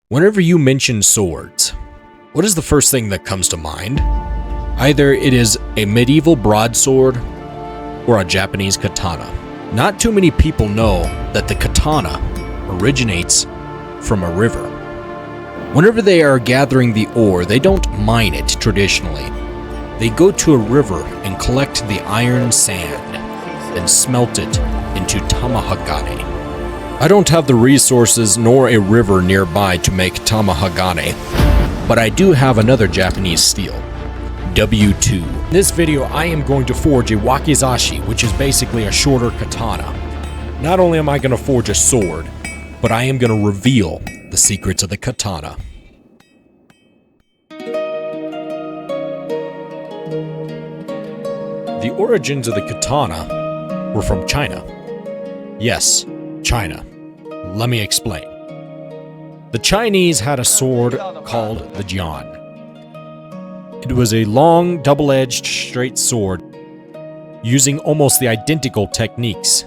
Whenever you mention swords, what is the first thing that comes to mind? Either it is a medieval broadsword or a Japanese katana. Not too many people know that the katana originates from a river. Whenever they are gathering the ore, they don't mine it traditionally. They go to a river and collect the iron sand, then smelt it into tamahagane. I don't have the resources nor a river nearby to make tamahagane, but I do have another Japanese steel, W2. In this video, I am going to forge a wakizashi, which is basically a shorter katana. Not only am I going to forge a sword, but I am going to reveal the secrets of the katana. The origins of the katana were from China. Yes, China. Let me explain. The Chinese had a sword called the jian. It was a long, double-edged, straight sword using almost the identical techniques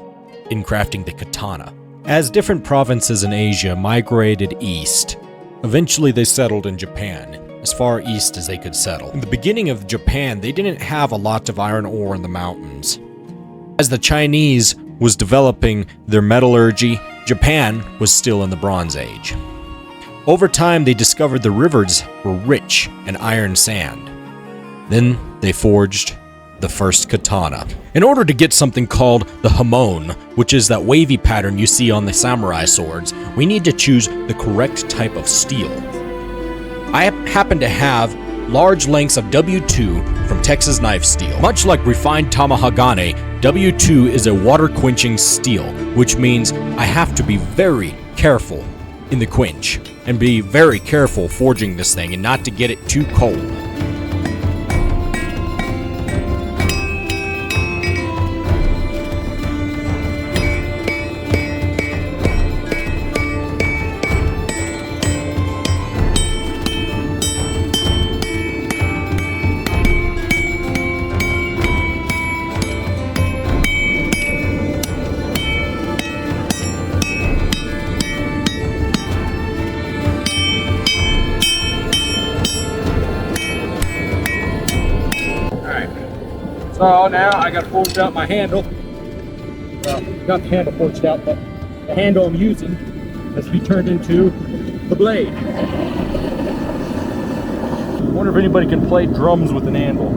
in crafting the katana. As different provinces in Asia migrated east, eventually they settled in Japan, as far east as they could settle. In the beginning of Japan, they didn't have a lot of iron ore in the mountains. As the Chinese was developing their metallurgy, Japan was still in the Bronze Age. Over time, they discovered the rivers were rich in iron sand. Then they forged the first katana. In order to get something called the hamon, which is that wavy pattern you see on the samurai swords, we need to choose the correct type of steel. I happen to have large lengths of W2 from Texas knife steel. Much like refined tamahagane, W2 is a water-quenching steel, which means I have to be very careful in the quench and be very careful forging this thing and not to get it too cold. So now I got forged out my handle. Well, not the handle forged out, but the handle I'm using has to be turned into the blade. I wonder if anybody can play drums with an anvil.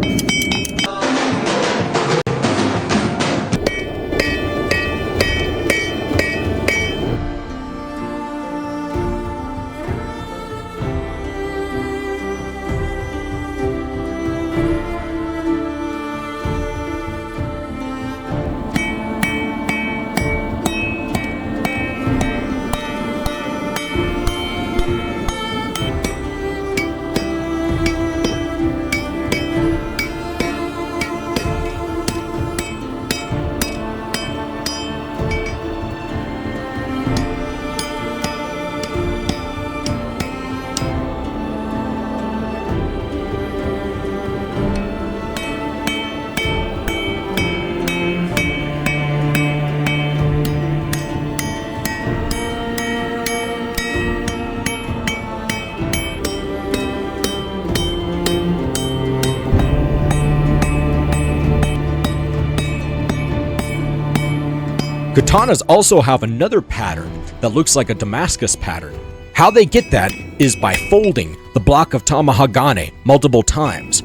Katanas also have another pattern that looks like a Damascus pattern. How they get that is by folding the block of tamahagane multiple times.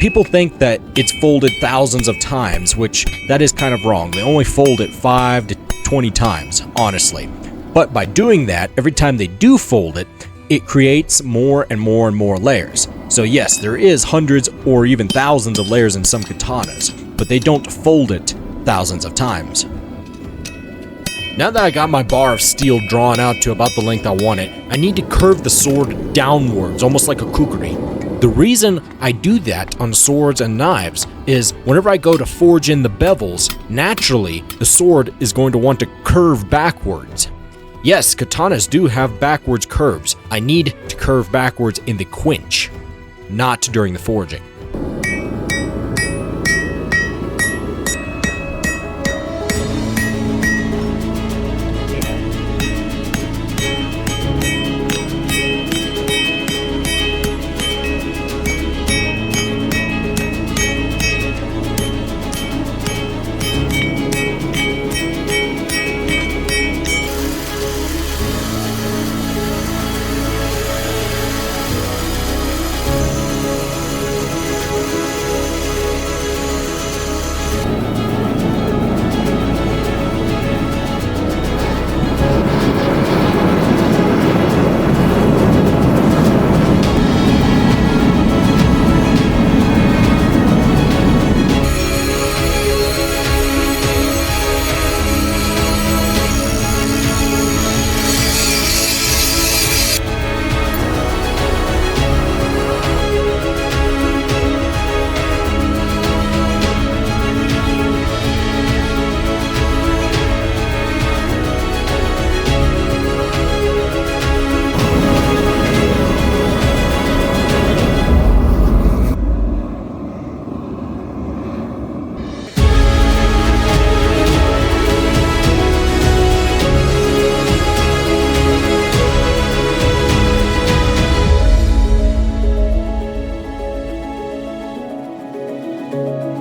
People think that it's folded thousands of times, which that is kind of wrong. They only fold it 5 to 20 times, honestly. But by doing that, every time they do fold it, it creates more and more and more layers. So yes, there is hundreds or even thousands of layers in some katanas, but they don't fold it thousands of times. Now that I got my bar of steel drawn out to about the length I want it, I need to curve the sword downwards, almost like a kukri. The reason I do that on swords and knives is whenever I go to forge in the bevels, naturally the sword is going to want to curve backwards. Yes, katanas do have backwards curves. I need to curve backwards in the quench, not during the forging. it.